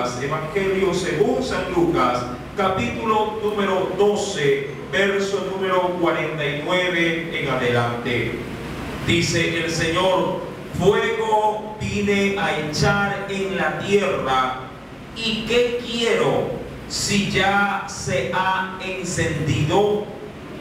Lucas, Evangelio según San Lucas, capítulo número 12, verso número 49 en adelante. Dice el Señor: fuego vine a echar en la tierra, ¿y qué quiero si ya se ha encendido?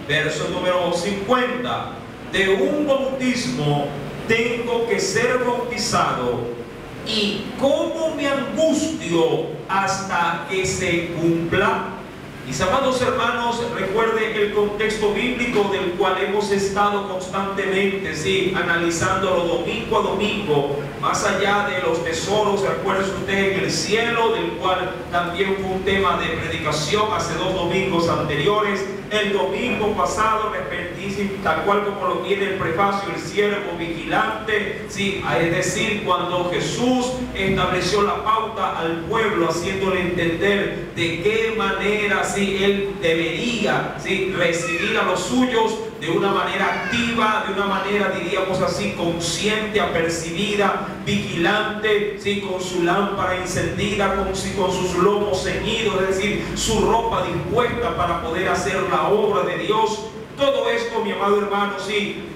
Verso número 50. De un bautismo tengo que ser bautizado, ¿y cómo me angustio hasta que se cumpla? Mis amados hermanos, recuerden el contexto bíblico del cual hemos estado constantemente, analizándolo domingo a domingo, más allá de los tesoros, recuerde usted, en el cielo, del cual también fue un tema de predicación hace 2 domingos anteriores. El domingo pasado, tal cual como lo tiene el prefacio, el siervo vigilante, es decir, cuando Jesús estableció la pauta al pueblo, haciéndole entender de qué manera él debería recibir a los suyos de una manera activa, de una manera, diríamos así, consciente, apercibida, vigilante, con su lámpara encendida, con sus lomos ceñidos, es decir, su ropa dispuesta para poder hacer la obra de Dios. Todo esto, mi amado hermano,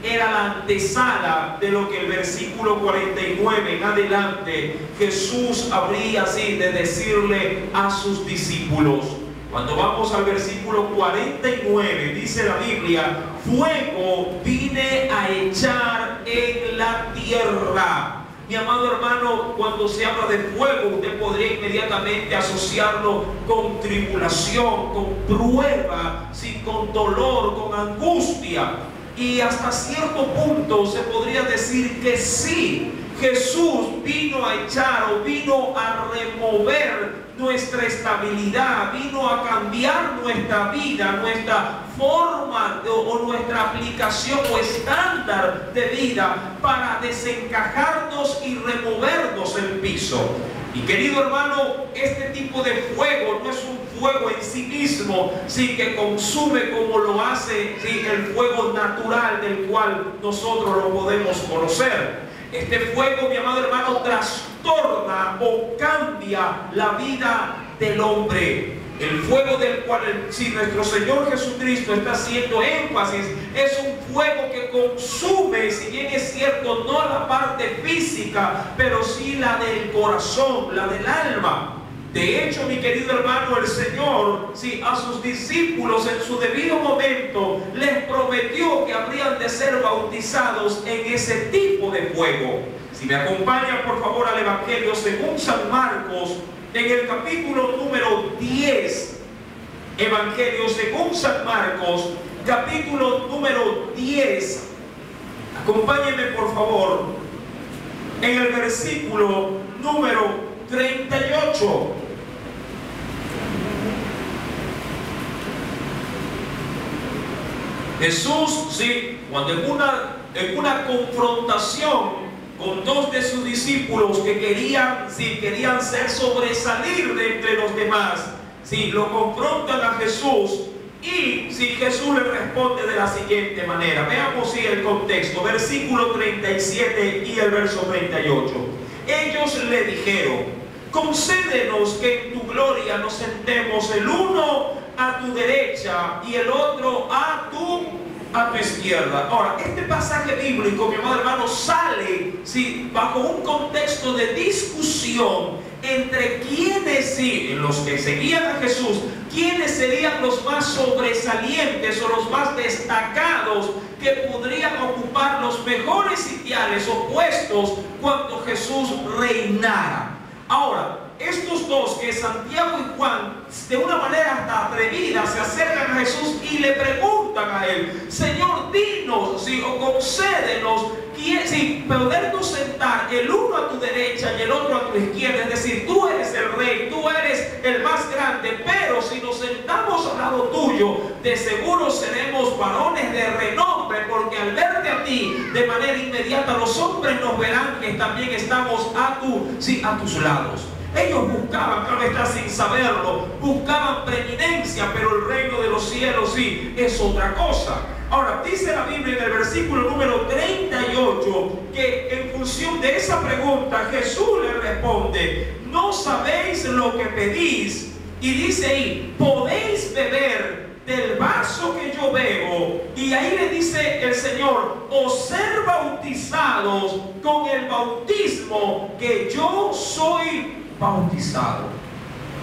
era la antesala de lo que el versículo 49 en adelante Jesús habría de decirle a sus discípulos. Cuando vamos al versículo 49, dice la Biblia: fuego vine a echar en la tierra. Mi amado hermano, cuando se habla de fuego, usted podría inmediatamente asociarlo con tribulación, con prueba, con dolor, con angustia. Y hasta cierto punto se podría decir que sí, Jesús vino a echar o vino a remover nuestra estabilidad, vino a cambiar nuestra vida, nuestra forma o nuestra aplicación o estándar de vida, para desencajarnos y removernos el piso. Y querido hermano, este tipo de fuego no es un fuego en sí mismo, que consume como lo hace el fuego natural del cual nosotros lo podemos conocer. Este fuego, mi amado hermano, trastorna o cambia la vida del hombre. El fuego del cual nuestro Señor Jesucristo está haciendo énfasis es un fuego que consume, si bien es cierto, no la parte física, pero sí la del corazón, la del alma. De hecho, mi querido hermano, el Señor, a sus discípulos en su debido momento les prometió que habrían de ser bautizados en ese tipo de fuego. Si me acompañan, por favor, al Evangelio según San Marcos, en el capítulo número 10, Evangelio según San Marcos, capítulo número 10. Acompáñenme, por favor, en el versículo número 38. Jesús, cuando en una confrontación con 2 de sus discípulos que querían sobresalir de entre los demás, lo confrontan a Jesús, y Jesús le responde de la siguiente manera. Veamos el contexto, versículo 37 y el verso 38. Ellos le dijeron: concédenos que en tu gloria nos sentemos el uno a tu derecha y el otro a tu izquierda. Ahora, este pasaje bíblico, mi amado hermano, sale bajo un contexto de discusión entre quienes, los que seguían a Jesús, quienes serían los más sobresalientes o los más destacados que podrían ocupar los mejores sitiales o puestos cuando Jesús reinara. Ahora, estos dos, que Santiago y Juan, de una manera hasta atrevida, se acercan a Jesús y le preguntan a él: Señor, dinos, o concédenos podernos sentar el uno a tu derecha y el otro a tu izquierda. Es decir, tú eres el rey, tú eres el más grande, pero si nos sentamos al lado tuyo, de seguro seremos varones de renombre, porque al verte a ti de manera inmediata, los hombres nos verán que también estamos a tus lados. Ellos buscaban, claro está, sin saberlo, buscaban preeminencia, pero el reino de los cielos es otra cosa. Ahora, dice la Biblia en el versículo número 38 que en función de esa pregunta Jesús le responde: no sabéis lo que pedís. Y dice ahí: podéis beber del vaso que yo bebo. Y ahí le dice el Señor: o ser bautizados con el bautismo que yo soy bautizado.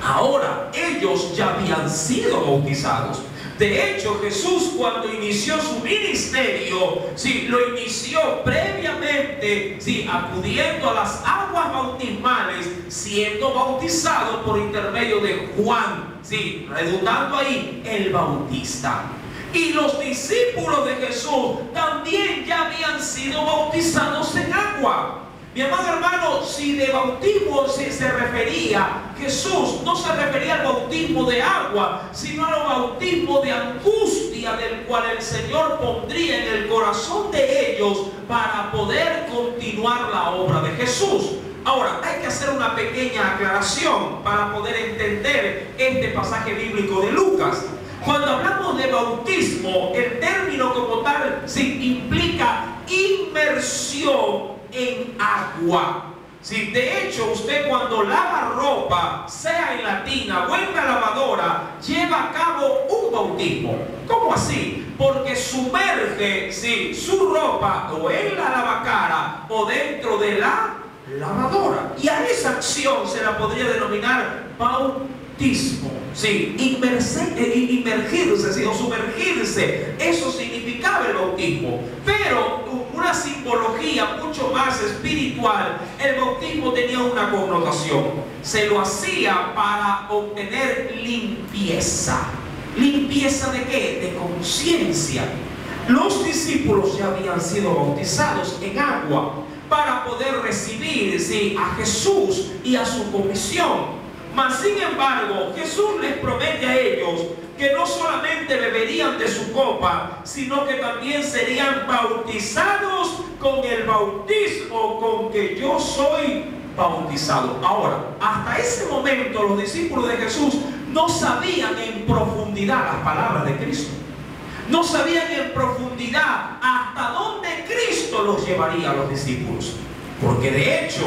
Ahora, ellos ya habían sido bautizados. De hecho, Jesús, cuando inició su ministerio, lo inició previamente, acudiendo a las aguas bautismales, siendo bautizado por intermedio de Juan, redundando ahí, el Bautista. Y los discípulos de Jesús también ya habían sido bautizados en agua. Mi amado hermano, si de bautismo se refería, Jesús no se refería al bautismo de agua, sino al bautismo de angustia, del cual el Señor pondría en el corazón de ellos para poder continuar la obra de Jesús. Ahora, hay que hacer una pequeña aclaración para poder entender este pasaje bíblico de Lucas. Cuando hablamos de bautismo, el término como tal implica inmersión en agua. De hecho, usted cuando lava ropa, sea en la tina o en la lavadora, lleva a cabo un bautismo. ¿Cómo así? Porque sumerge su ropa o en la lavacara o dentro de la lavadora. Y a esa acción se la podría denominar bautismo. Inmergirse, o sumergirse. Eso significaba el bautismo. Pero una simbología mucho más espiritual, el bautismo tenía una connotación. Se lo hacía para obtener limpieza. ¿Limpieza de qué? De conciencia. Los discípulos ya habían sido bautizados en agua para poder recibir a Jesús y a su comisión. Mas sin embargo, Jesús les promete a ellos que no solamente beberían de su copa, sino que también serían bautizados con el bautismo con que yo soy bautizado. Ahora, hasta ese momento los discípulos de Jesús no sabían en profundidad las palabras de Cristo. No sabían en profundidad hasta dónde Cristo los llevaría a los discípulos. Porque de hecho,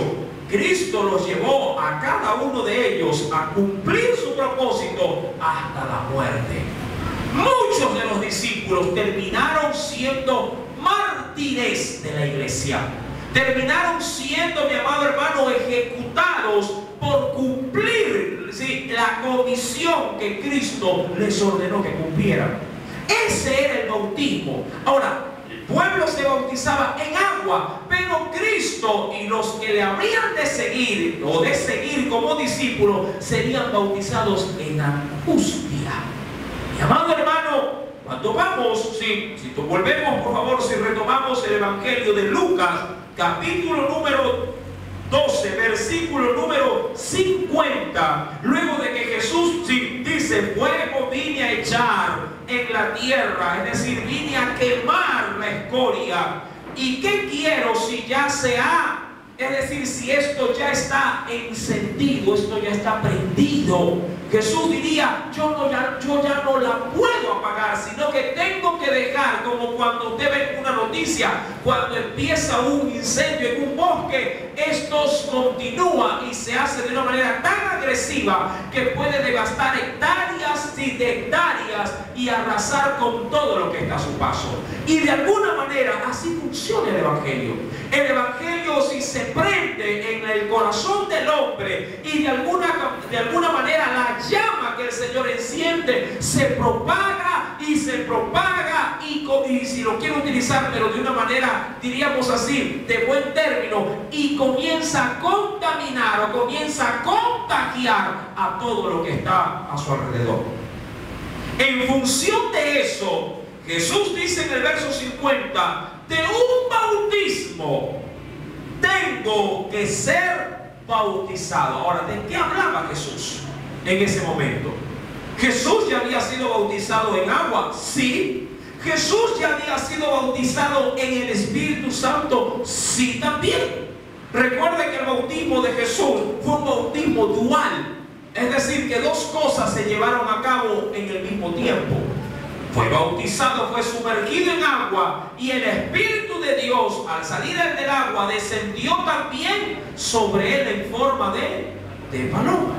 Cristo los llevó a cada uno de ellos a cumplir su propósito hasta la muerte. Muchos de los discípulos terminaron siendo mártires de la iglesia. Terminaron siendo, mi amado hermano, ejecutados por cumplir la comisión que Cristo les ordenó que cumplieran. Ese era el bautismo. Ahora, el pueblo se bautizaba en agua, pero Cristo y los que le habrían de seguir o de seguir como discípulos serían bautizados en angustia. Mi amado hermano, cuando vamos, volvemos por favor, retomamos el Evangelio de Lucas, capítulo número 12, versículo número 50, luego de que Jesús dice: fuego vine a echar en la tierra, es decir, vine a quemar la escoria. ¿Y qué quiero si ya se ha? Es decir, si esto ya está encendido, esto ya está prendido. Jesús diría: yo ya no la puedo apagar, sino que tengo que dejar, como cuando usted ve una noticia, cuando empieza un incendio en un bosque, esto continúa y se hace de una manera tan agresiva que puede devastar hectáreas y de hectáreas y arrasar con todo lo que está a su paso. Y de alguna manera así funciona el Evangelio. El Evangelio, si se prende en el corazón del hombre y de alguna manera la llama que el Señor enciende se propaga y se propaga y si lo quiero utilizar, pero de una manera, diríamos así, de buen término, y comienza a contaminar o comienza a contagiar a todo lo que está a su alrededor. En función de eso, Jesús dice en el verso 50: de un bautismo tengo que ser bautizado. Ahora, ¿de qué hablaba Jesús en ese momento? ¿Jesús ya había sido bautizado en agua? Sí. ¿Jesús ya había sido bautizado en el Espíritu Santo? Sí, también. Recuerde que el bautismo de Jesús fue un bautismo dual. Es decir, que dos cosas se llevaron a cabo en el mismo tiempo. fue bautizado, fue sumergido en agua, y el Espíritu de Dios, al salir del agua, descendió también sobre él en forma de paloma.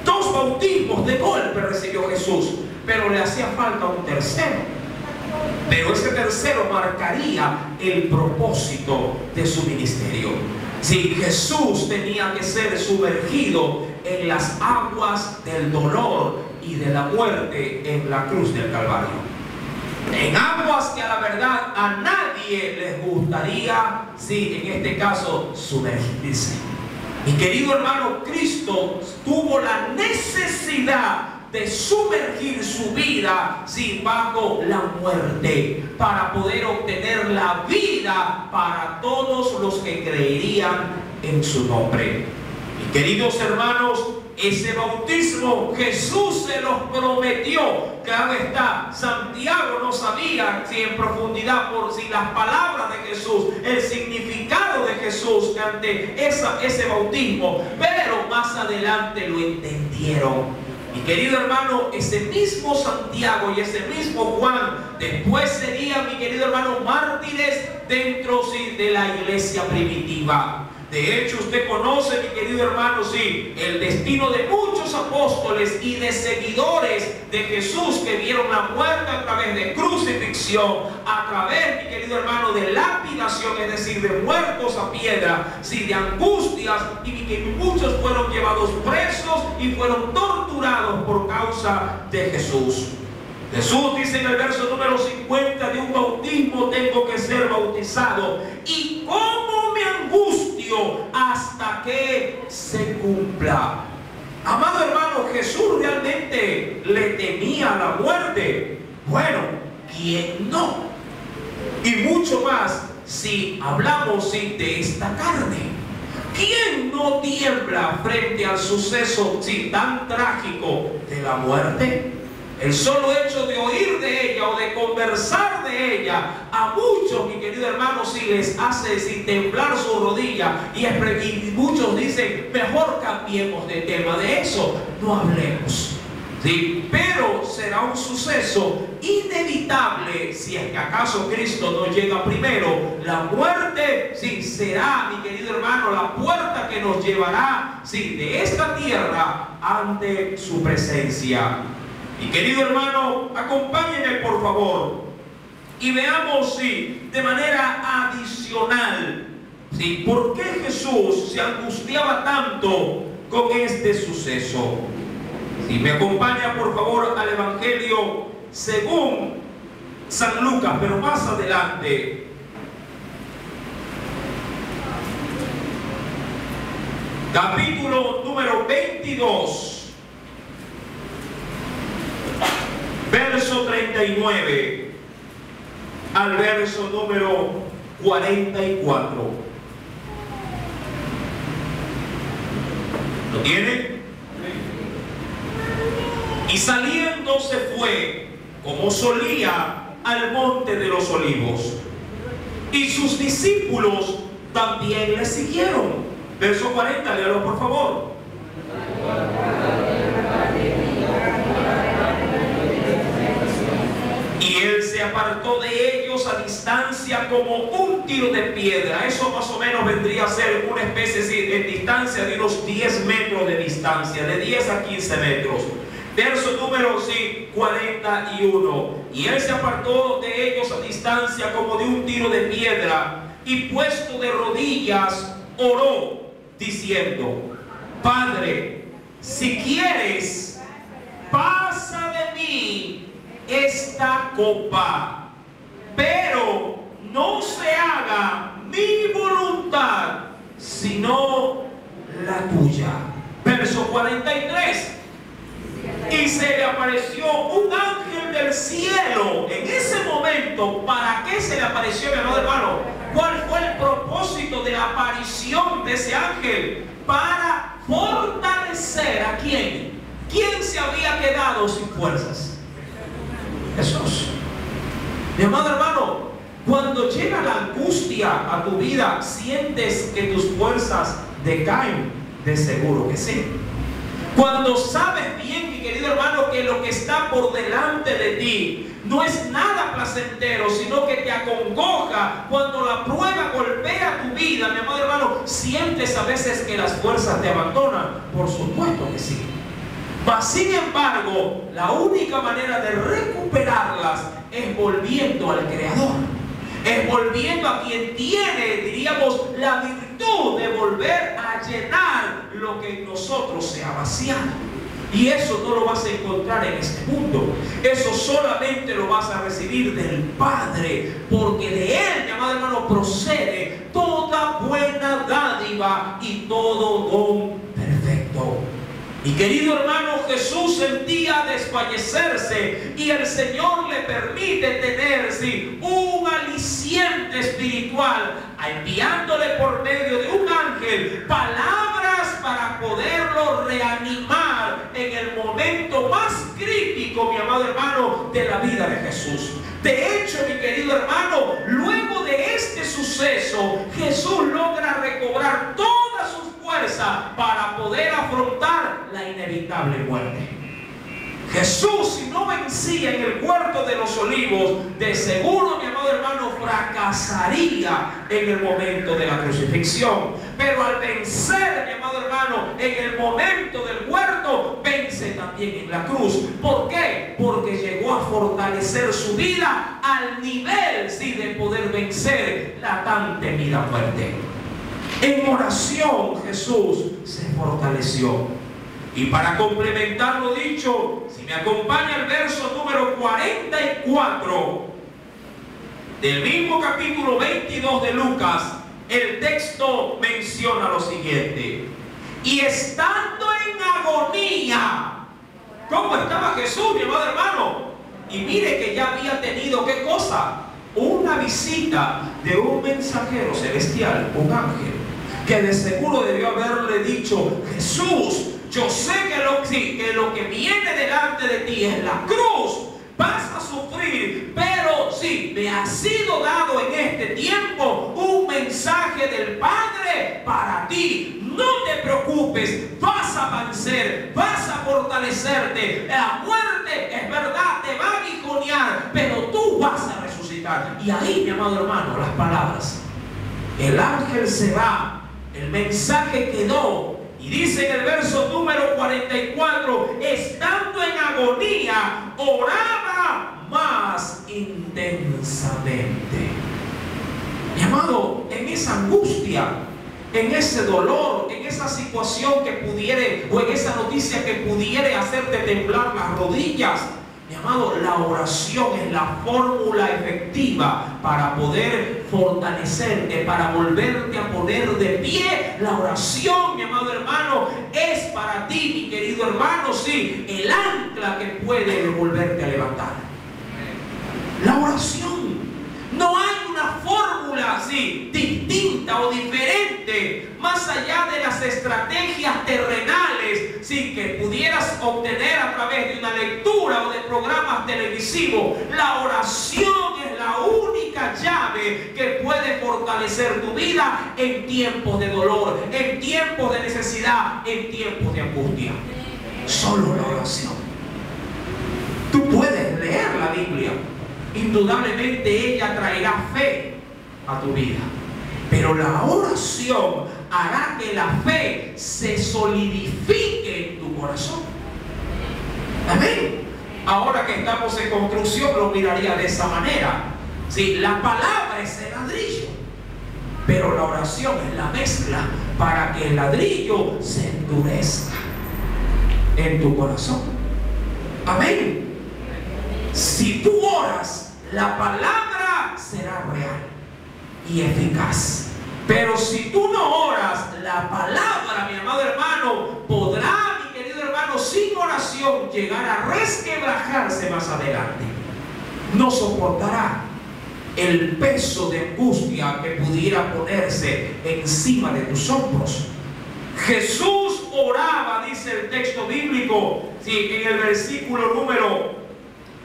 2 bautismos de golpe recibió Jesús, pero le hacía falta un tercero. Pero ese tercero marcaría el propósito de su ministerio. Si Jesús tenía que ser sumergido en las aguas del dolor y de la muerte en la cruz del Calvario, en aguas que a la verdad a nadie les gustaría, sí, en este caso, sumergirse. Mi querido hermano, Cristo tuvo la necesidad de sumergir su vida, sí, bajo la muerte, para poder obtener la vida para todos los que creerían en su nombre. Mis queridos hermanos, ese bautismo Jesús se los prometió. Claro está, Santiago no sabía si en profundidad, por si las palabras de Jesús, el significado de Jesús ante ese bautismo, pero más adelante lo entendieron. Mi querido hermano, ese mismo Santiago y ese mismo Juan después serían, mi querido hermano, mártires dentro, sí, de la iglesia primitiva. De hecho, usted conoce, mi querido hermano, sí, el destino de muchos apóstoles y de seguidores de Jesús que vieron la muerte a través de crucifixión, a través, mi querido hermano, de lapidación, es decir, de muertos a piedra, sí, de angustias, y que muchos fueron llevados presos y fueron torturados por causa de Jesús. Jesús dice en el verso número 50: de un bautismo tengo que ser bautizado, y cómo me angustio hasta que se cumpla. Amado hermano, Jesús realmente le temía a la muerte. Bueno, ¿quién no? Y mucho más si hablamos de esta carne. ¿Quién no tiembla frente al suceso tan trágico de la muerte? El solo hecho de oír de ella o de conversar de ella, a muchos, mi querido hermano, sí les hace temblar su rodilla, y muchos dicen: mejor cambiemos de tema, de eso no hablemos. ¿Sí? Pero será un suceso inevitable si es que acaso Cristo no llega primero. La muerte, sí, será, mi querido hermano, la puerta que nos llevará, sí, de esta tierra ante su presencia. Mi querido hermano, acompáñenme por favor y veamos, sí, de manera adicional, sí, por qué Jesús se angustiaba tanto con este suceso. Si me acompaña por favor al Evangelio según San Lucas, pero más adelante. Capítulo número 22. Verso 39 al verso número 44. ¿Lo tiene? Y saliendo se fue, como solía, al monte de los olivos, y sus discípulos también le siguieron. Verso 40, léalo por favor. Y él se apartó de ellos a distancia como un tiro de piedra. Eso más o menos vendría a ser una especie de distancia de unos 10 metros de distancia, de 10 a 15 metros. Verso número 41. Y él se apartó de ellos a distancia como de un tiro de piedra, y puesto de rodillas oró, diciendo: Padre, si quieres, pasa de mí esta copa, pero no se haga mi voluntad sino la tuya. Verso 43. Y se le apareció un ángel del cielo en ese momento. ¿Para qué se le apareció, mi amado hermano? ¿Cuál fue el propósito de la aparición de ese ángel? Para fortalecer ¿a quién? ¿Quién se había quedado sin fuerzas? Jesús. Mi amado hermano, cuando llega la angustia a tu vida, ¿sientes que tus fuerzas decaen? De seguro que sí. Cuando sabes bien, mi querido hermano, que lo que está por delante de ti no es nada placentero, sino que te acongoja. Cuando la prueba golpea tu vida, mi amado hermano, sientes a veces que las fuerzas te abandonan. Por supuesto que sí. Mas, sin embargo, la única manera de recuperarlas es volviendo al Creador. Es volviendo a quien tiene, diríamos, la virtud de volver a llenar lo que en nosotros se ha vaciado. Y eso no lo vas a encontrar en este mundo. Eso solamente lo vas a recibir del Padre, porque de Él, mi amado hermano, procede toda buena dádiva y todo don perfecto. Mi querido hermano, Jesús sentía desfallecerse y el Señor le permite tener un aliciente espiritual, enviándole por medio de un ángel palabras para poderlo reanimar en el momento más crítico, mi amado hermano, de la vida de Jesús. De hecho, mi querido hermano, luego de este suceso, Jesús logra recobrar todas sus fuerza para poder afrontar la inevitable muerte. Jesús, si no vencía en el huerto de los olivos, de seguro, mi amado hermano, fracasaría en el momento de la crucifixión. Pero al vencer, mi amado hermano, en el momento del huerto, vence también en la cruz. ¿Por qué? Porque llegó a fortalecer su vida al nivel, de poder vencer la tan temida muerte. En oración Jesús se fortaleció. Y para complementar lo dicho, si me acompaña el verso número 44 del mismo capítulo 22 de Lucas, el texto menciona lo siguiente: y estando en agonía. ¿Cómo estaba Jesús, mi amado hermano? Y mire que ya había tenido, ¿qué cosa? Una visita de un mensajero celestial, un ángel, que de seguro debió haberle dicho: Jesús, yo sé que lo que viene delante de ti es la cruz, vas a sufrir, pero sí, me ha sido dado en este tiempo un mensaje del Padre para ti. No te preocupes, vas a vencer, vas a fortalecerte. La muerte, es verdad, te va a aguijonear, pero tú vas a resucitar. Y ahí, mi amado hermano, las palabras: el ángel se va, el mensaje quedó. Y dice en el verso número 44, estando en agonía, oraba más intensamente. Mi amado, en esa angustia, en ese dolor, en esa situación que pudiere, o en esa noticia que pudiera hacerte temblar las rodillas, mi amado, la oración es la fórmula efectiva para poder fortalecerte, para volverte a poner de pie. La oración, mi amado hermano, es para ti, mi querido hermano, sí, el ancla que puede volverte a levantar. La oración. No hay una fórmula así, distinta o diferente, más allá de las estrategias terrenales, sí, que pudieras obtener a través de una lectura o de programas televisivos. La oración es la única llave que puede fortalecer tu vida en tiempos de dolor, en tiempos de necesidad, en tiempos de angustia. Solo la oración. Tú puedes leer la Biblia. Indudablemente ella traerá fe a tu vida, pero la oración hará que la fe se solidifique en tu corazón. Amén. Ahora que estamos en construcción lo miraría de esa manera. Sí, la palabra es el ladrillo, pero la oración es la mezcla para que el ladrillo se endurezca en tu corazón. Amén. Si tú oras, la palabra será real y eficaz. Pero si tú no oras, la palabra, mi amado hermano, podrá, mi querido hermano, sin oración llegar a resquebrajarse más adelante. No soportará el peso de angustia que pudiera ponerse encima de tus hombros. Jesús oraba, dice el texto bíblico, sí, en el versículo número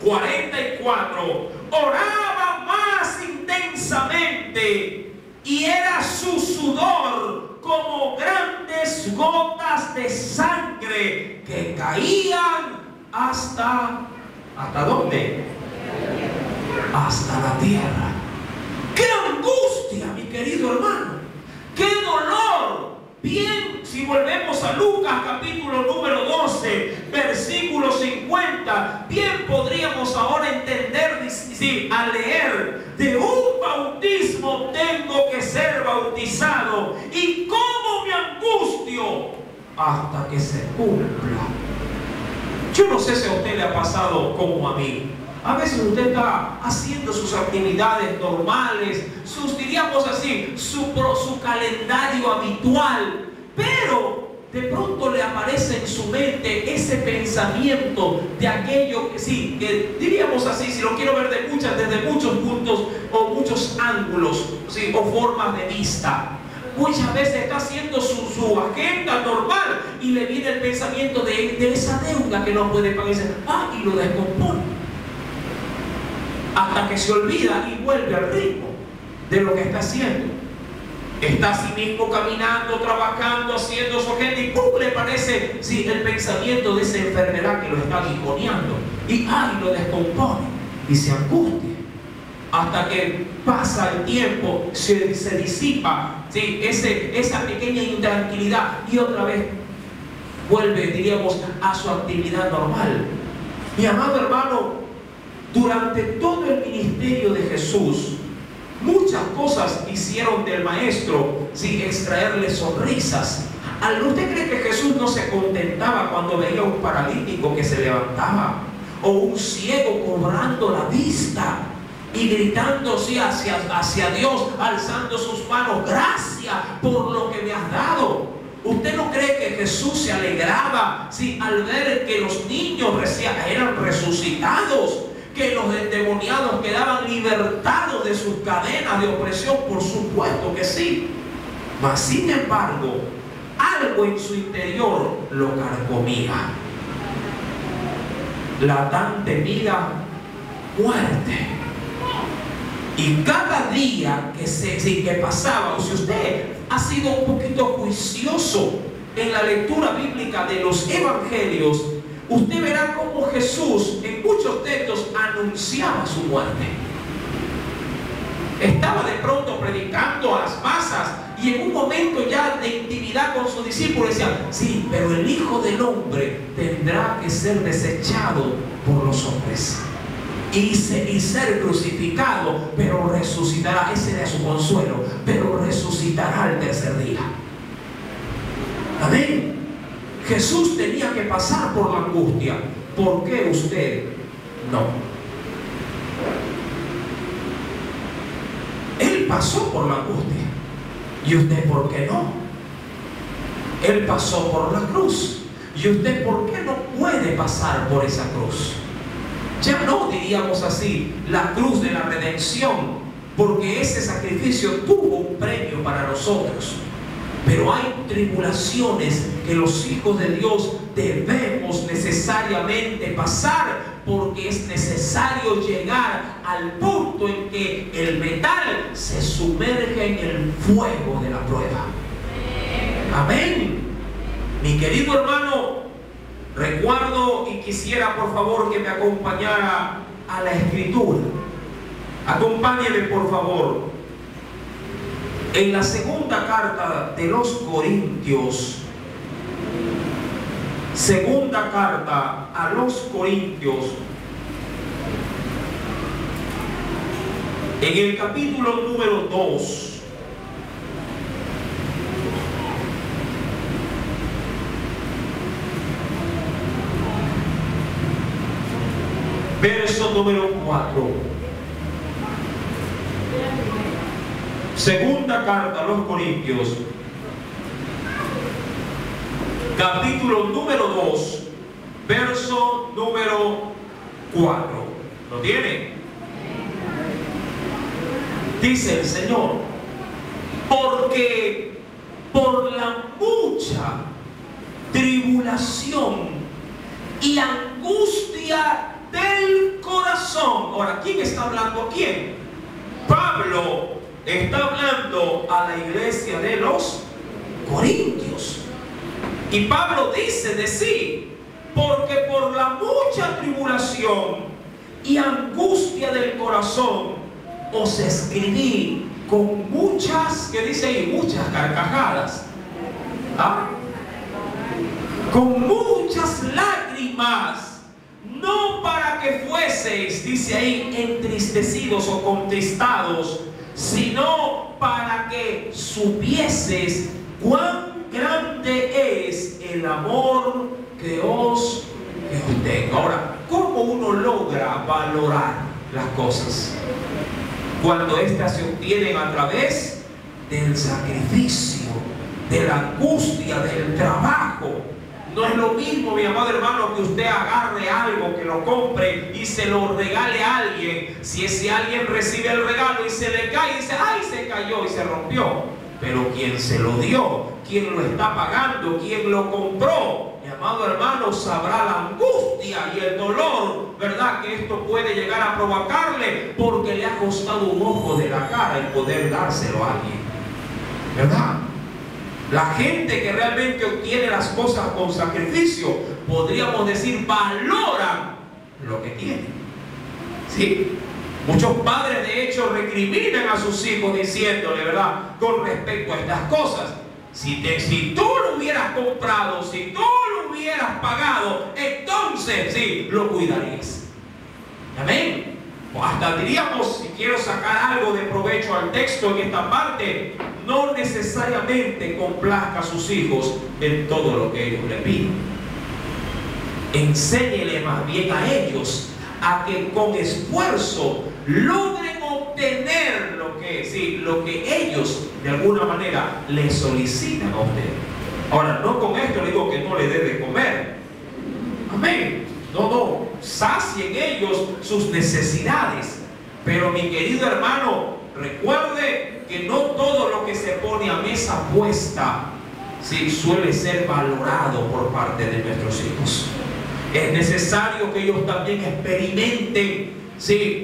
44, oraba más intensamente y era su sudor como grandes gotas de sangre que caían ¿hasta dónde? Hasta la tierra. ¡Qué angustia, mi querido hermano! ¡Qué dolor! Bien, si volvemos a Lucas capítulo número 12, versículo 50, bien podríamos ahora entender, al leer, de un bautismo tengo que ser bautizado, y cómo me angustio hasta que se cumpla. Yo no sé si a usted le ha pasado como a mí. A veces usted está haciendo sus actividades normales, diríamos así, su calendario habitual, pero de pronto le aparece en su mente ese pensamiento de aquello que sí, que diríamos así, si lo quiero ver desde muchos puntos o muchos ángulos, ¿sí?, o formas de vista. Muchas veces está haciendo su agenda normal y le viene el pensamiento de esa deuda que no puede pagar y lo descompone. Hasta que se olvida y vuelve al ritmo de lo que está haciendo. Está a sí mismo caminando, trabajando, haciendo su agenda, y ¡pum!, le parece el pensamiento de esa enfermedad que lo está aguijoneando. Y lo descompone y se angustia. Hasta que pasa el tiempo, se disipa esa pequeña intranquilidad y otra vez vuelve, diríamos, a su actividad normal. Mi amado hermano, durante todo el ministerio de Jesús, muchas cosas hicieron del maestro, extraerle sonrisas. ¿Usted cree que Jesús no se contentaba cuando veía a un paralítico que se levantaba, o un ciego cobrando la vista y gritando hacia Dios, alzando sus manos? Gracias por lo que me has dado. ¿Usted no cree que Jesús se alegraba al ver que los niños eran resucitados, que los endemoniados quedaban libertados de sus cadenas de opresión? Por supuesto que sí. Mas sin embargo, algo en su interior lo carcomía: la tan temida muerte. Y cada día que pasaba, o si usted ha sido un poquito juicioso en la lectura bíblica de los evangelios, usted verá cómo Jesús en muchos textos anunciaba su muerte. Estaba de pronto predicando a las masas, y en un momento ya de intimidad con sus discípulos decía: sí, pero el Hijo del Hombre tendrá que ser desechado por los hombres y ser crucificado, pero resucitará. Ese era su consuelo: pero resucitará al tercer día. Amén. Jesús tenía que pasar por la angustia. ¿Por qué usted no? Él pasó por la angustia. ¿Y usted por qué no? Él pasó por la cruz. ¿Y usted por qué no puede pasar por esa cruz? Ya no diríamos así, la cruz de la redención, porque ese sacrificio tuvo un premio para nosotros. Pero hay tribulaciones que los hijos de Dios debemos necesariamente pasar, porque es necesario llegar al punto en que el metal se sumerge en el fuego de la prueba. Amén. Mi querido hermano, recuerdo y quisiera por favor que me acompañara a la escritura. Acompáñeme por favor. En la segunda carta de los Corintios, segunda carta a los Corintios, en el capítulo número 2, verso número 4. Segunda carta a los Corintios, capítulo número 2, verso número 4. ¿Lo tiene? Dice el Señor: porque por la mucha tribulación y angustia del corazón. Ahora, ¿quién está hablando? ¿Quién? Pablo está hablando a la iglesia de los Corintios. Y Pablo dice de sí, porque por la mucha tribulación y angustia del corazón os escribí con muchas, ¿qué dice ahí? Muchas carcajadas. ¿Ah? Con muchas lágrimas, no para que fueseis, dice ahí, entristecidos o contristados, sino para que supieses cuán grande es el amor que os tengo. Ahora, ¿cómo uno logra valorar las cosas? Cuando éstas se obtienen a través del sacrificio, de la angustia, del trabajo. No es lo mismo, mi amado hermano, que usted agarre algo, que lo compre y se lo regale a alguien. Si ese alguien recibe el regalo y se le cae y dice, ¡ay, se cayó y se rompió! Pero quien se lo dio, quien lo está pagando, quien lo compró, mi amado hermano, sabrá la angustia y el dolor, ¿verdad?, que esto puede llegar a provocarle, porque le ha costado un ojo de la cara el poder dárselo a alguien, ¿verdad? La gente que realmente obtiene las cosas con sacrificio, podríamos decir, valoran lo que tienen. ¿Sí? Muchos padres, de hecho, recriminan a sus hijos diciéndole, ¿verdad?, con respecto a estas cosas: si tú lo hubieras comprado, si tú lo hubieras pagado, entonces sí, lo cuidarías. Amén. O hasta diríamos, si quiero sacar algo de provecho al texto en esta parte, no necesariamente complazca a sus hijos en todo lo que ellos le piden. Enséñele más bien a ellos a que con esfuerzo logren obtener lo que ellos de alguna manera le solicitan a usted. Ahora, no con esto le digo que no le debe comer. Amén. No, sacien ellos sus necesidades. Pero mi querido hermano, recuerde que no todo lo que se pone a mesa puesta suele ser valorado por parte de nuestros hijos. Es necesario que ellos también experimenten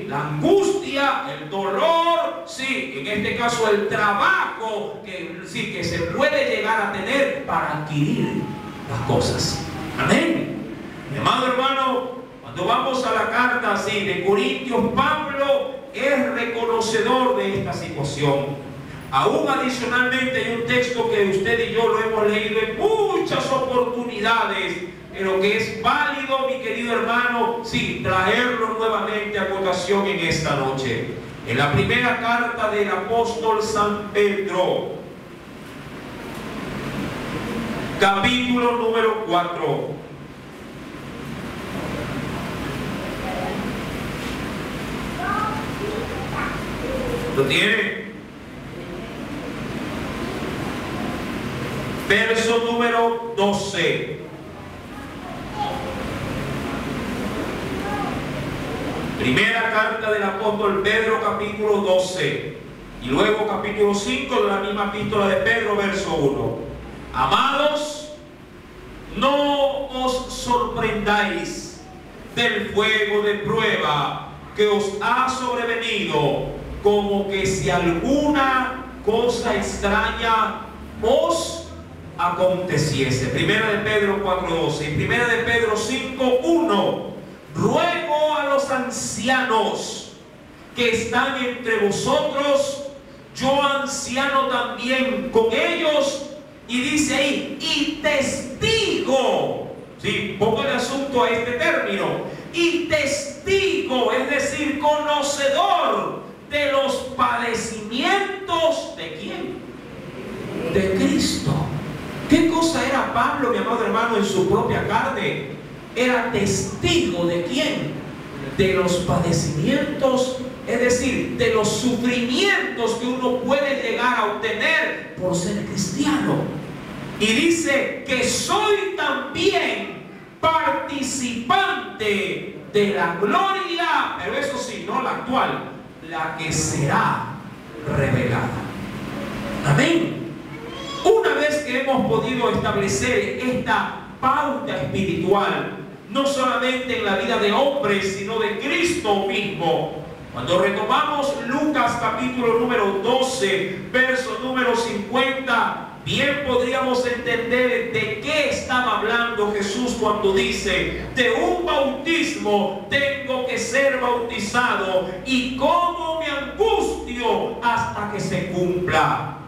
la angustia, el dolor, en este caso el trabajo que se puede llegar a tener para adquirir las cosas. Amén. Mi amado hermano, cuando vamos a la carta de Corintios, Pablo es reconocedor de esta situación. Aún adicionalmente hay un texto que usted y yo lo hemos leído en muchas oportunidades, pero que es válido, mi querido hermano, traerlo nuevamente a colación en esta noche. En la primera carta del apóstol San Pedro, capítulo número 4. ¿Lo tiene? Verso número 12. Primera carta del apóstol Pedro, capítulo 12. Y luego capítulo 5 de la misma epístola de Pedro, verso 1. Amados, no os sorprendáis del fuego de prueba que os ha sobrevenido, como que si alguna cosa extraña os aconteciese. Primera de Pedro 4:12 y Primera de Pedro 5:1. Ruego a los ancianos que están entre vosotros, yo anciano también con ellos, y dice ahí, y testigo. Pongo el asunto a este término. Y testigo, es decir, conocedor de los padecimientos ¿de quién? De Cristo. ¿Qué cosa era Pablo, mi amado hermano, en su propia carne? Era testigo ¿de quién? De los padecimientos, es decir, de los sufrimientos que uno puede llegar a obtener por ser cristiano. Y dice que soy también participante de la gloria, pero eso sí, no la actual, la que será revelada. Amén. Una vez que hemos podido establecer esta pauta espiritual, no solamente en la vida de hombres, sino de Cristo mismo, Cuando retomamos Lucas capítulo número 12, verso número 50, bien podríamos entender de qué estaba hablando Jesús cuando dice: de un bautismo tengo que ser bautizado, y cómo me angustio hasta que se cumpla.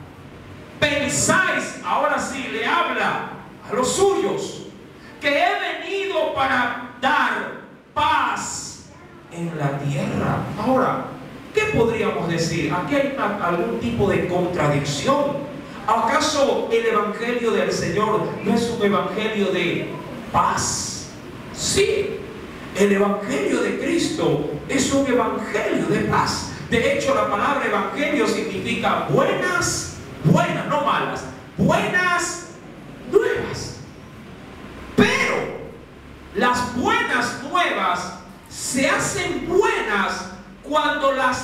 Pensáis, ahora sí le habla a los suyos, que he venido para dar paz en la tierra. Ahora, ¿qué podríamos decir? Aquí hay algún tipo de contradicción. ¿Acaso el evangelio del Señor no es un evangelio de paz? Sí, el evangelio de Cristo es un evangelio de paz. De hecho, la palabra evangelio significa buenas, no malas, buenas nuevas. Pero las buenas nuevas se hacen buenas cuando las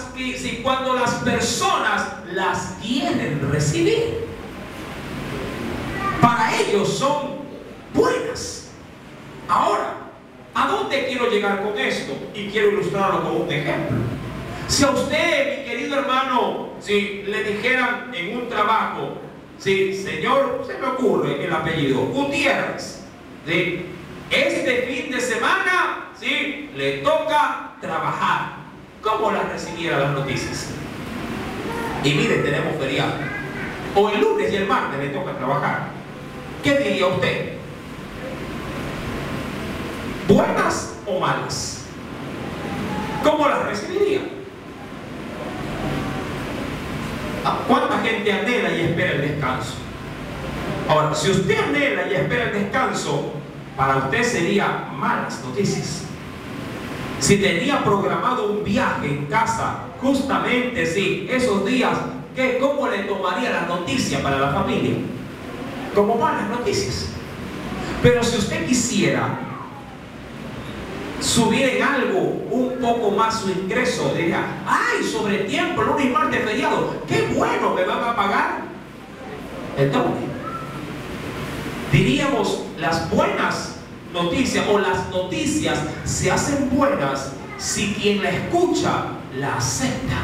personas las quieren recibir. Para ellos son buenas. Ahora, ¿a dónde quiero llegar con esto? Y quiero ilustrarlo con un ejemplo. Si a usted, mi querido hermano, si le dijeran en un trabajo, señor, se me ocurre el apellido, Gutiérrez, este fin de semana, le toca trabajar, ¿cómo las recibiera las noticias? Y mire, tenemos feriado, o el lunes y el martes le toca trabajar. ¿Qué diría usted? ¿Buenas o malas? ¿Cómo las recibiría? ¿Cuánta gente anhela y espera el descanso? Ahora, si usted anhela y espera el descanso, para usted sería malas noticias. Si tenía programado un viaje en casa, justamente esos días, ¿cómo le tomaría la noticia para la familia? Como malas noticias. Pero si usted quisiera subir en algo un poco más su ingreso, diría: ¡ay, sobre tiempo, lunes y martes feriado! ¡Qué bueno, me van a pagar el doble! Diríamos, las buenas noticias o las noticias se hacen buenas si quien la escucha la acepta.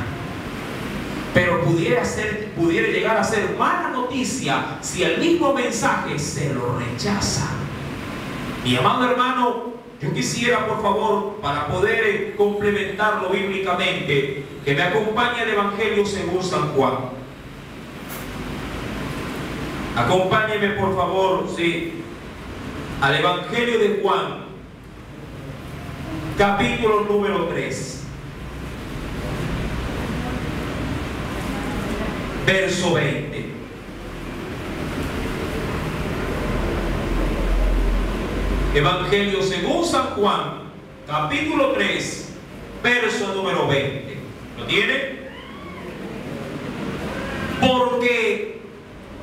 Pero pudiera llegar a ser mala noticia si el mismo mensaje se lo rechaza. Mi amado hermano, yo quisiera, por favor, para poder complementarlo bíblicamente, que me acompañe el Evangelio según San Juan. Acompáñeme, por favor, al Evangelio de Juan, capítulo número 3, verso 20. Evangelio según San Juan, capítulo 3, verso número 20. ¿Lo tiene? Porque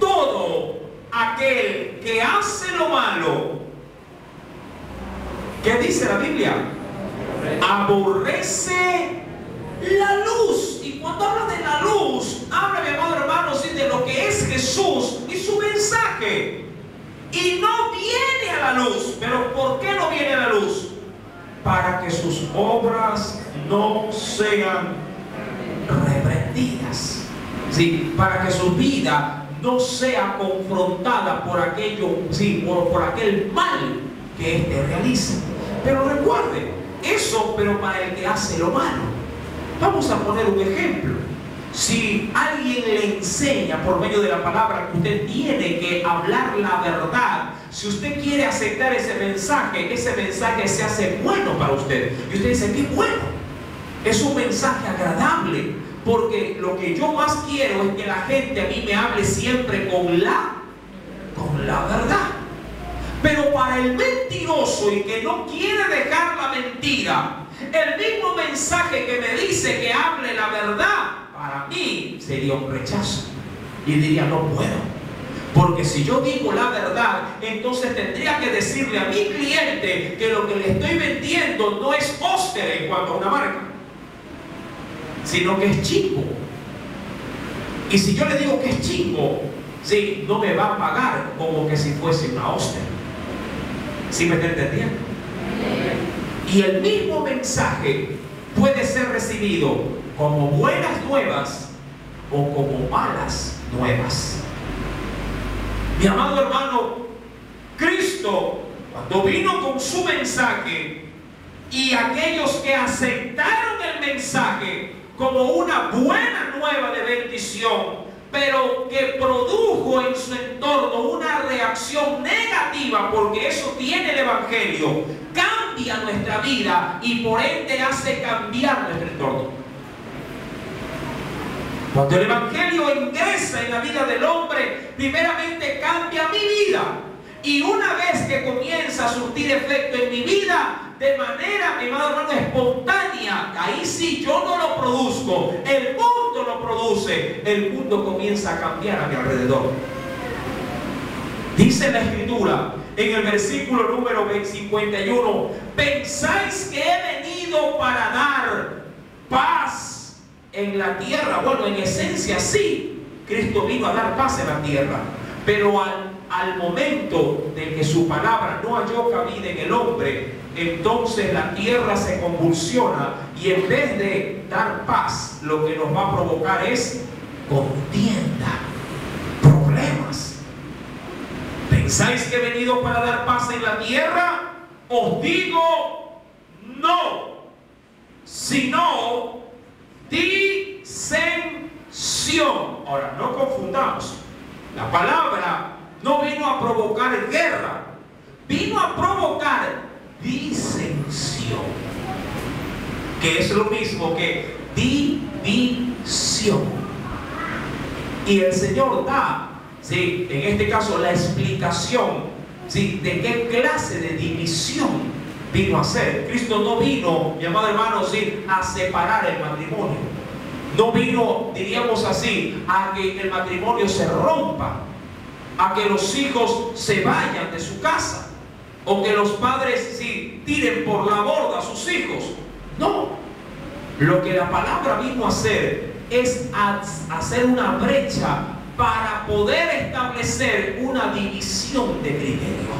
todo aquel que hace lo malo, ¿qué dice la Biblia? Aborrece la luz. Y cuando habla de la luz, habla, mi amado hermano, de lo que es Jesús y su mensaje. Y no viene a la luz. ¿Pero por qué no viene a la luz? Para que sus obras no sean reprendidas. Para que su vida no sea confrontada por aquello, por aquel mal que éste realiza. Pero recuerde, eso, pero para el que hace lo malo. Vamos a poner un ejemplo. Si alguien le enseña por medio de la palabra que usted tiene que hablar la verdad, si usted quiere aceptar ese mensaje se hace bueno para usted. Y usted dice: qué bueno, es un mensaje agradable, porque lo que yo más quiero es que la gente a mí me hable siempre con la verdad. Pero para el mentiroso y que no quiere dejar la mentira, el mismo mensaje que me dice que hable la verdad, para mí sería un rechazo. Y diría: no puedo. Porque si yo digo la verdad, entonces tendría que decirle a mi cliente que lo que le estoy vendiendo no es Oster en cuanto a una marca, sino que es Chico. Y si yo le digo que es Chico, no me va a pagar como que si fuese una Oster. ¿Sí me está entendiendo? Y el mismo mensaje puede ser recibido como buenas nuevas o como malas nuevas. Mi amado hermano, Cristo, cuando vino con su mensaje, y aquellos que aceptaron el mensaje como una buena nueva de bendición, pero que produjo en su entorno una reacción negativa, porque eso tiene el Evangelio, cambia nuestra vida y por ende hace cambiar nuestro entorno. Cuando el Evangelio ingresa en la vida del hombre, primeramente cambia mi vida, y una vez que comienza a surtir efecto en mi vida, de manera, mi amado hermano, espontánea, ahí sí yo no lo produzco, el mundo lo produce, el mundo comienza a cambiar a mi alrededor. Dice la Escritura en el versículo número 51: ¿pensáis que he venido para dar paz en la tierra? Bueno, en esencia sí, Cristo vino a dar paz en la tierra, pero al momento de que su palabra no halló cabida en el hombre, entonces la tierra se convulsiona, y en vez de dar paz, lo que nos va a provocar es contienda, problemas. ¿Pensáis que he venido para dar paz en la tierra? Os digo no, sino disensión. Ahora, no confundamos. La palabra no vino a provocar guerra, vino a provocar disensión, que es lo mismo que división. Y el Señor da, ¿sí?, en este caso la explicación, ¿sí?, de qué clase de división vino a ser. Cristo no vino, mi amado hermano, ¿sí?, a separar el matrimonio. No vino, diríamos así, a que el matrimonio se rompa, a que los hijos se vayan de su casa, o que los padres sí tiren por la borda a sus hijos. No, lo que la palabra vino a hacer es hacer una brecha para poder establecer una división de criterio.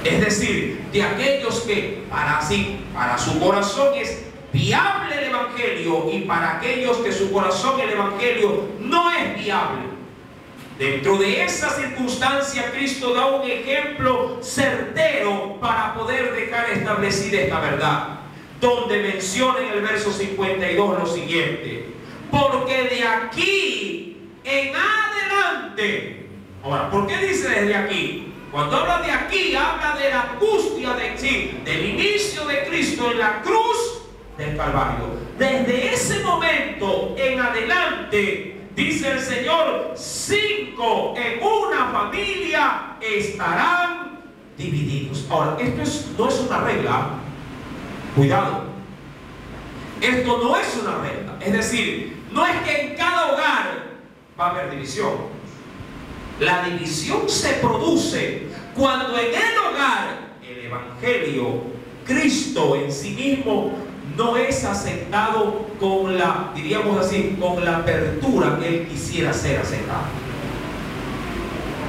Es decir, de aquellos que para su corazón es viable el Evangelio, y para aquellos que su corazón el Evangelio no es viable. Dentro de esa circunstancia, Cristo da un ejemplo certero para poder dejar establecida esta verdad, donde menciona en el verso 52 lo siguiente: porque de aquí en adelante. Ahora, ¿por qué dice desde aquí? Cuando habla de aquí, habla de la angustia del inicio de Cristo en la cruz del Calvario. Desde ese momento en adelante, dice el Señor, 5 en una familia estarán divididos. Ahora, esto no es una regla. Cuidado. Esto no es una regla. Es decir, no es que en cada hogar va a haber división. La división se produce cuando en el hogar el Evangelio, Cristo en sí mismo, no es aceptado con la, diríamos así, con la apertura que Él quisiera ser aceptado.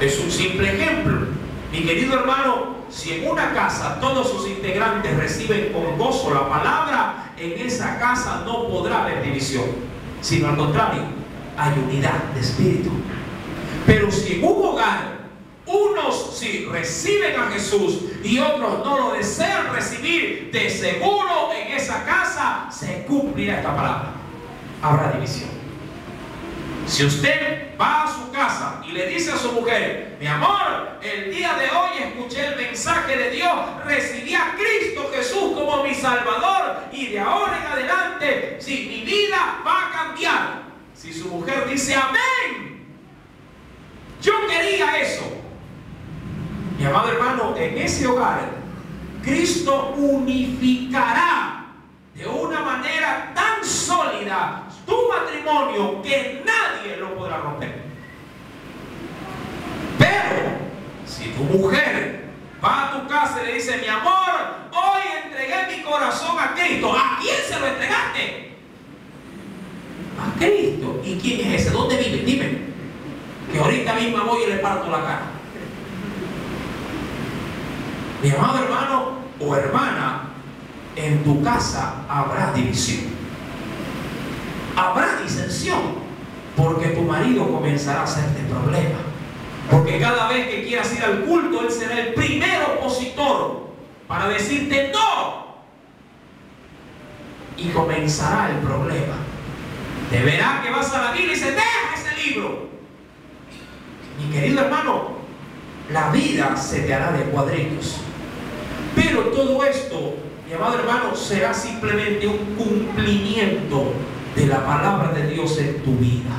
Es un simple ejemplo. Mi querido hermano, si en una casa todos sus integrantes reciben con gozo la palabra, en esa casa no podrá haber división, sino al contrario, hay unidad de espíritu. Pero si en un hogar unos sí reciben a Jesús y otros no lo desean recibir, de seguro en esa casa se cumplirá esta palabra: habrá división. Si usted va a su casa y le dice a su mujer: mi amor, el día de hoy escuché el mensaje de Dios, recibí a Cristo Jesús como mi Salvador, y de ahora en adelante, sí, mi vida va a cambiar. Si su mujer dice: amén, yo quería eso, mi amado hermano, en ese hogar Cristo unificará de una manera tan sólida tu matrimonio que nadie lo podrá romper. Pero si tu mujer va a tu casa y le dice: mi amor, hoy entregué mi corazón a Cristo, ¿a quién se lo entregaste? A Cristo. ¿Y quién es ese? ¿Dónde vive? Dime, que ahorita mismo voy y le parto la cara. Mi amado hermano o hermana, en tu casa habrá división, habrá disensión, porque tu marido comenzará a hacerte problema. Porque cada vez que quieras ir al culto, él será el primer opositor para decirte no. Y comenzará el problema. Te verá que vas a la Biblia y dice, deja ese libro. Mi querido hermano, la vida se te hará de cuadritos. Pero todo esto, mi amado hermano, será simplemente un cumplimiento de la palabra de Dios en tu vida.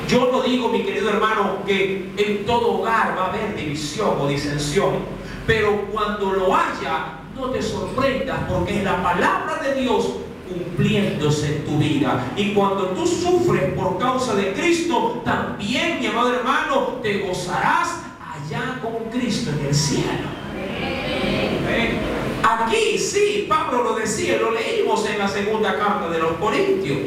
Yo no digo, mi querido hermano, que en todo hogar va a haber división o disensión, pero cuando lo haya, no te sorprendas, porque es la palabra de Dios cumpliéndose en tu vida. Y cuando tú sufres por causa de Cristo, también, mi amado hermano, te gozarás allá con Cristo en el cielo. Aquí sí, Pablo lo decía, lo leímos en la segunda carta de los Corintios.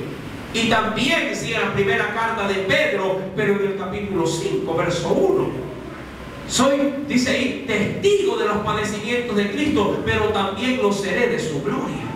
Y también sí en la primera carta de Pedro, pero en el capítulo 5, verso 1. Soy, dice ahí, testigo de los padecimientos de Cristo, pero también lo seré de su gloria.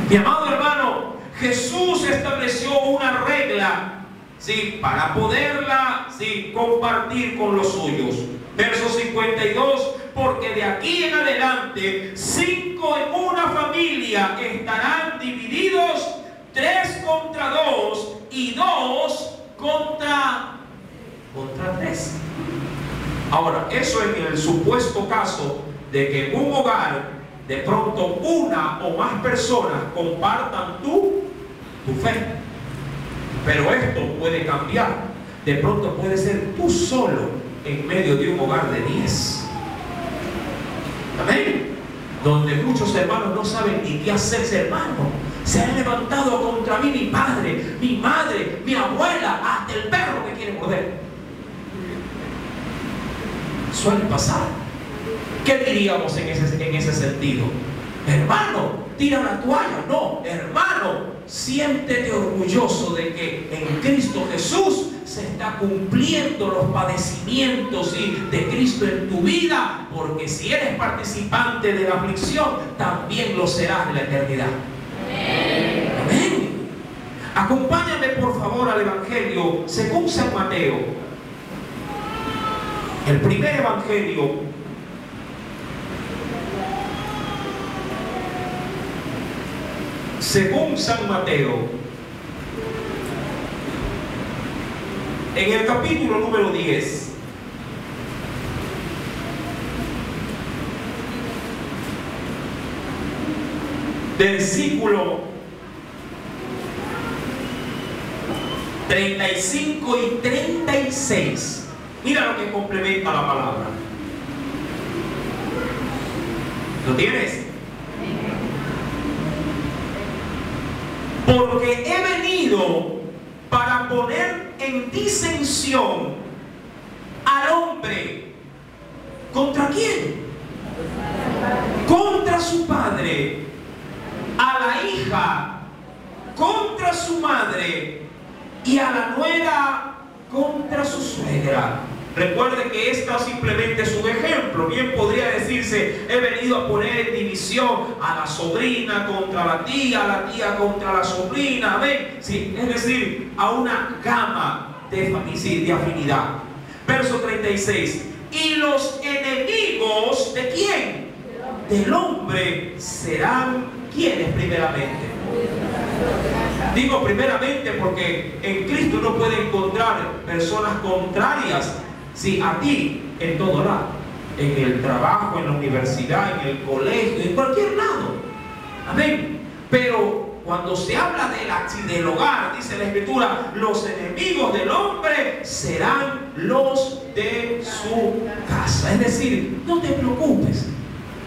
Mi amado hermano, Jesús estableció una regla, ¿sí?, para poderla, ¿sí?, compartir con los suyos. Verso 52, porque de aquí en adelante 5 en una familia estarán divididos, 3 contra 2 y 2 contra 3. Ahora, eso en el supuesto caso de que en un hogar de pronto una o más personas compartan tu fe. Pero esto puede cambiar. De pronto puede ser tú solo en medio de un hogar de 10. Amén. Donde muchos hermanos no saben ni qué hacerse, hermano. Se han levantado contra mí mi padre, mi madre, mi abuela, hasta el perro me quiere morder. Suele pasar. ¿Qué diríamos en ese sentido? Hermano, tira la toalla. No, hermano, siéntete orgulloso de que en Cristo Jesús se está cumpliendo los padecimientos de Cristo en tu vida, porque si eres participante de la aflicción, también lo serás en la eternidad. Amén. Acompáñame por favor al Evangelio según San Mateo. El primer Evangelio, según San Mateo, en el capítulo número 10. Versículo 35 y 36. Mira lo que complementa la palabra. ¿Lo tienes? Porque he venido para poner en disensión al hombre. ¿Contra quién? Contra su padre. A la hija contra su madre. Y a la nuera contra su suegra. Recuerde que esta simplemente es un ejemplo. Bien podría decirse, he venido a poner en división a la sobrina contra la tía contra la sobrina. ¿Ven? Sí, es decir, a una gama de afinidad. Verso 36. Y los enemigos ¿de quién? Del hombre serán ¿quiénes primeramente? Digo primeramente porque en Cristo uno puede encontrar personas contrarias, sí, a ti en todo lado, en el trabajo, en la universidad, en el colegio, en cualquier lado. Amén. Pero cuando se habla del hogar, dice la Escritura, los enemigos del hombre serán los de su casa. Es decir, no te preocupes.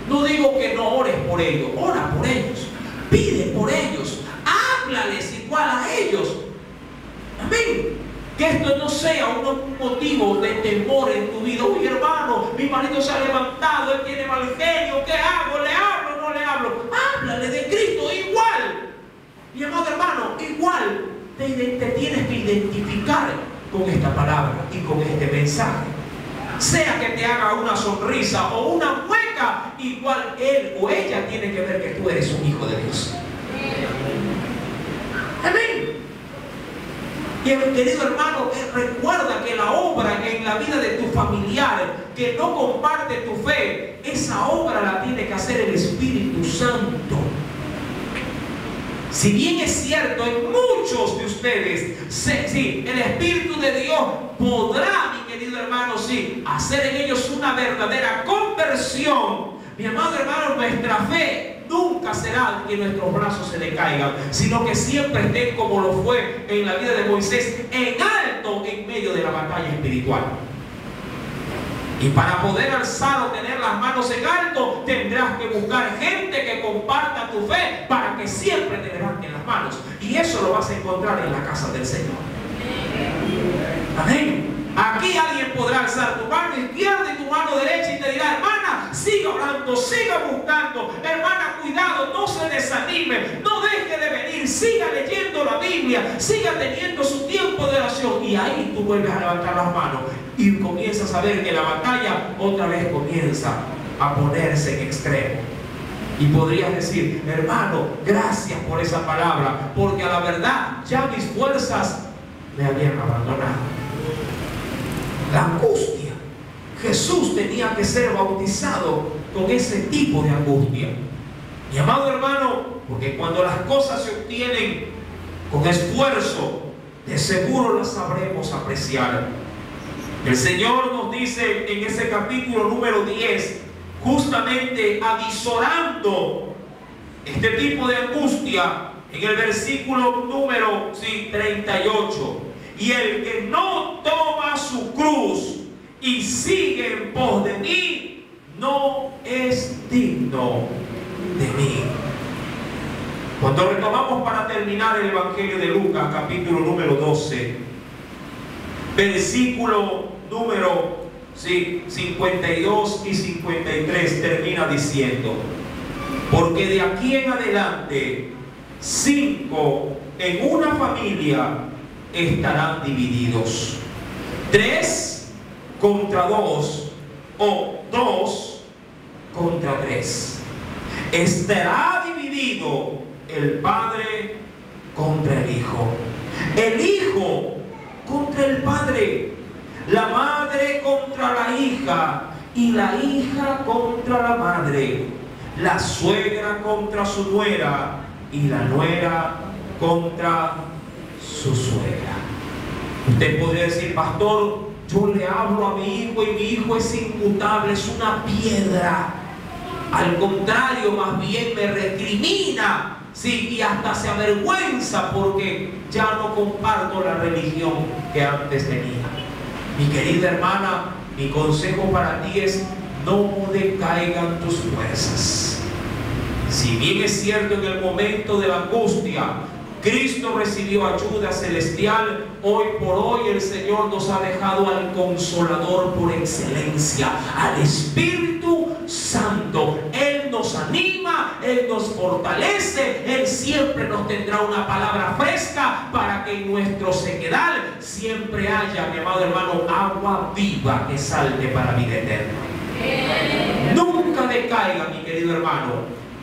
No digo que no ores por ellos, ora por ellos, pide por ellos, háblales igual a ellos. Amén. Que esto no sea un motivo de temor en tu vida. Uy, hermano, mi marido se ha levantado, él tiene mal genio, ¿qué hago? ¿Le hablo o no le hablo? Háblale de Cristo igual. Mi amado hermano, igual te tienes que identificar con esta palabra y con este mensaje. Sea que te haga una sonrisa o una mueca, peca, igual él o ella tiene que ver que tú eres un hijo de Dios. Amén. Y querido hermano, recuerda que la obra en la vida de tu familiar que no comparte tu fe, esa obra la tiene que hacer el Espíritu Santo. Si bien es cierto, en muchos de ustedes, sí, el Espíritu de Dios podrá, mi querido hermano, sí, hacer en ellos una verdadera conversión. Mi amado hermano, nuestra fe nunca será que nuestros brazos se decaigan, sino que siempre estén como lo fue en la vida de Moisés, en alto en medio de la batalla espiritual. Y para poder alzar o tener las manos en alto, tendrás que buscar gente que comparta tu fe para que siempre te levanten las manos. Y eso lo vas a encontrar en la casa del Señor. Amén. Aquí alguien podrá alzar tu mano izquierda y tu mano derecha y te dirá: hermana, siga orando, siga buscando. Hermana, cuidado, no se desanime, no deje de venir, siga leyendo la Biblia, siga teniendo su tiempo de oración. Y ahí tú vuelves a levantar las manos y comienzas a ver que la batalla otra vez comienza a ponerse en extremo. Y podrías decir: hermano, gracias por esa palabra, porque a la verdad ya mis fuerzas me habían abandonado. La angustia. Jesús tenía que ser bautizado con ese tipo de angustia. Mi amado hermano, porque cuando las cosas se obtienen con esfuerzo, de seguro las sabremos apreciar. El Señor nos dice en ese capítulo número 10, justamente avisorando este tipo de angustia, en el versículo número 38. Y el que no toma su cruz y sigue en pos de mí, no es digno de mí. Cuando retomamos para terminar el Evangelio de Lucas, capítulo número 12, versículo número 52 y 53, termina diciendo: porque de aquí en adelante 5 en una familia estarán divididos, 3 contra 2 o 2 contra 3. Estará dividido el padre contra el hijo contra el padre, la madre contra la hija y la hija contra la madre, la suegra contra su nuera y la nuera contra su suegra. Usted podría decir: pastor, yo le hablo a mi hijo y mi hijo es inmutable, es una piedra. Al contrario, más bien me recrimina, sí, y hasta se avergüenza porque ya no comparto la religión que antes tenía. Mi querida hermana, mi consejo para ti es: no decaigan tus fuerzas. Si bien es cierto, en el momento de la angustia Cristo recibió ayuda celestial, hoy por hoy el Señor nos ha dejado al Consolador por excelencia, al Espíritu Santo. Él nos anima, Él nos fortalece, Él siempre nos tendrá una palabra fresca para que en nuestro sequedal siempre haya, mi amado hermano, agua viva que salte para vida eterna. Nunca decaiga, mi querido hermano,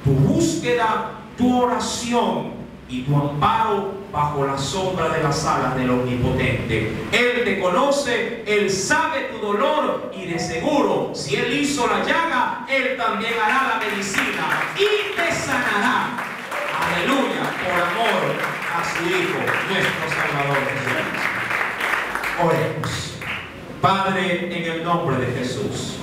tu búsqueda, tu oración y tu amparo bajo la sombra de las alas del Omnipotente. Él te conoce, Él sabe tu dolor y de seguro, si Él hizo la llaga, Él también hará la medicina y te sanará. Aleluya, por amor a su Hijo, nuestro Salvador Jesús. Oremos. Padre, en el nombre de Jesús,